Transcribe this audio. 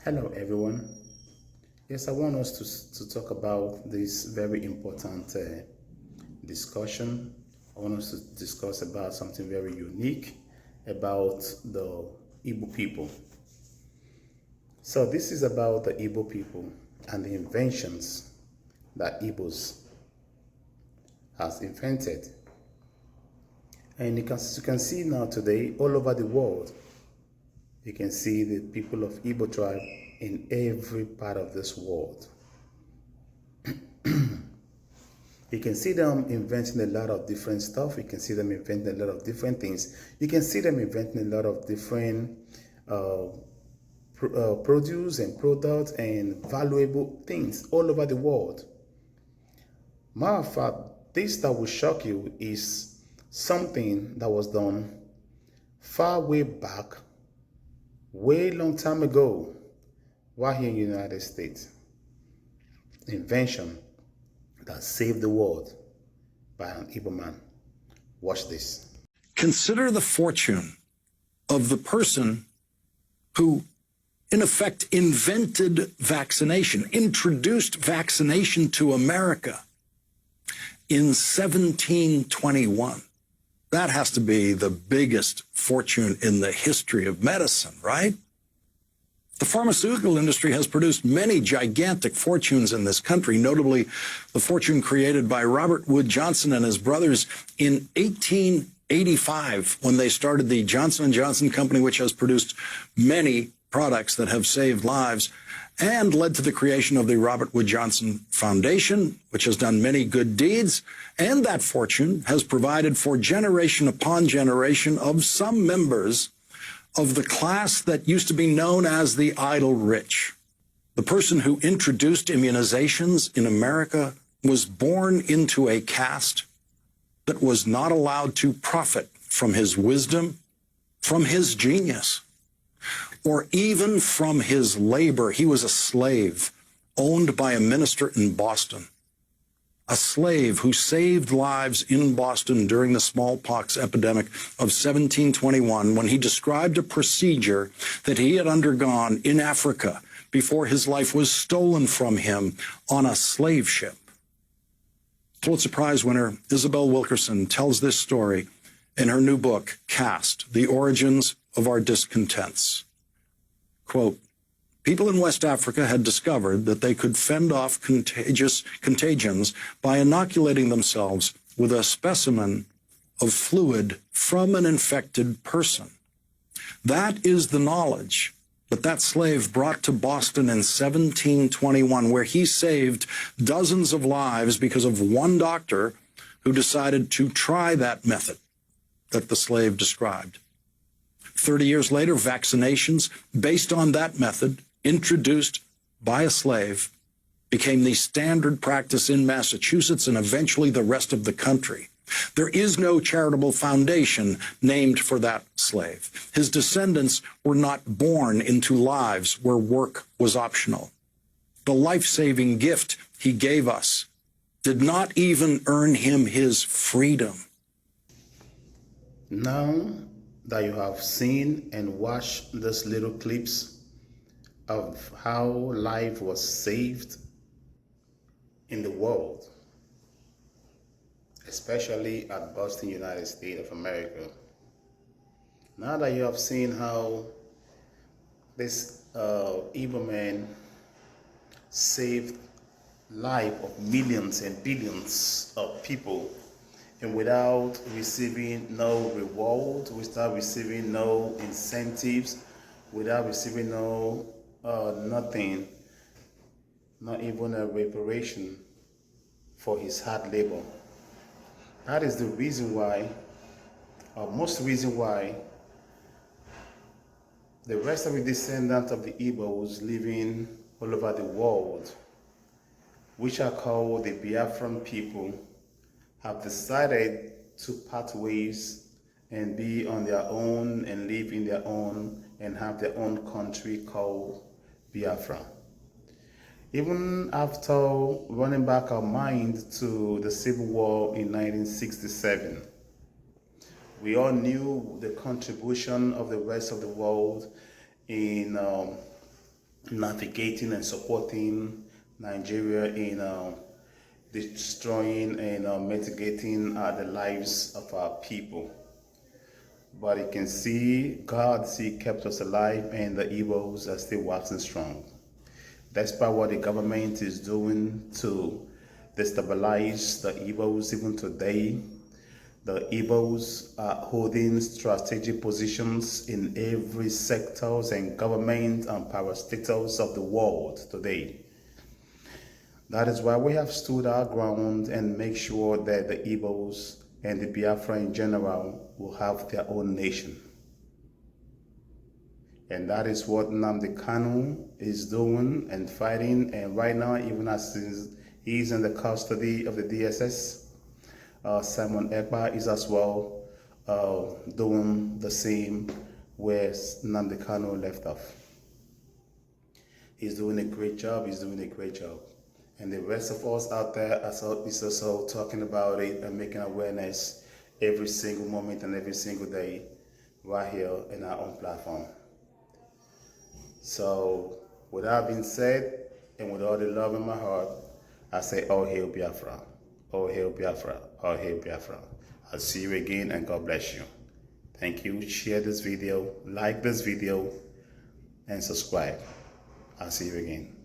Hello, everyone. Yes, I want us to talk about this very important discussion. I want us to discuss about something very unique about the Igbo people. So, this is about the Igbo people and the inventions that Igbos has invented. And you can see now today, all over the world, you can see the people of Igbo tribe in every part of this world. You can see them inventing a lot of different stuff. You can see them inventing a lot of different things. You can see them inventing a lot of different produce and products and valuable things all over the world. Matter of fact, this that will shock you is something that was done far way back, way long time ago, while here in the United States. Invention that saved the world by an Igbo man. Watch this. Consider the fortune of the person who, in effect, invented vaccination, introduced vaccination to America in 1721. That has to be the biggest fortune in the history of medicine, right? The pharmaceutical industry has produced many gigantic fortunes in this country, notably the fortune created by Robert Wood Johnson and his brothers in 1885 when they started the Johnson & Johnson Company, which has produced many products that have saved lives and led to the creation of the Robert Wood Johnson Foundation, which has done many good deeds. And that fortune has provided for generation upon generation of some members of the class that used to be known as the idle rich. The person who introduced immunizations in America was born into a caste that was not allowed to profit from his wisdom, from his genius, or even from his labor. He was a slave owned by a minister in Boston, a slave who saved lives in Boston during the smallpox epidemic of 1721 when he described a procedure that he had undergone in Africa before his life was stolen from him on a slave ship. Pulitzer Prize winner Isabel Wilkerson tells this story in her new book, Caste: The Origins of Our Discontents. Quote, people in West Africa had discovered that they could fend off contagions by inoculating themselves with a specimen of fluid from an infected person. That is the knowledge that slave brought to Boston in 1721, where he saved dozens of lives because of one doctor who decided to try that method that the slave described. 30 years later, vaccinations based on that method, introduced by a slave, became the standard practice in Massachusetts and eventually the rest of the country. There is no charitable foundation named for that slave. His descendants were not born into lives where work was optional. The life-saving gift he gave us did not even earn him his freedom. Now that you have seen and watched these little clips of how life was saved in the world, especially at Boston, United States of America. Now that you have seen how this Igbo man saved life of millions and billions of people, and without receiving no reward, without receiving no incentives, without receiving no nothing, not even a reparation for his hard labor. That is the reason why, or most reason why, the rest of the descendants of the Igbos living all over the world, which are called the Biafran people, have decided to part ways and be on their own and live in their own and have their own country called Biafra. Even after running back our mind to the Civil War in 1967, we all knew the contribution of the rest of the world in navigating and supporting Nigeria in destroying and mitigating the lives of our people. But you can see God kept us alive, and the Igbos are still waxing strong. Despite what the government is doing to destabilize the Igbos, even today, the Igbos are holding strategic positions in every sectors and government and parastatals of the world today. That is why we have stood our ground and make sure that the Igbos and the Biafran in general will have their own nation. And that is what Nnamdi Kanu is doing and fighting. And right now, even as he's in the custody of the DSS, Simon Ekpa is as well doing the same where Nnamdi Kanu left off. He's doing a great job. He's doing a great job. And the rest of us out there is also talking about it and making awareness every single moment and every single day right here in our own platform. So, with that being said, and with all the love in my heart, I say, all hail Biafra, all hail Biafra, all hail Biafra. I'll see you again, and God bless you. Thank you. Share this video, like this video, and subscribe. I'll see you again.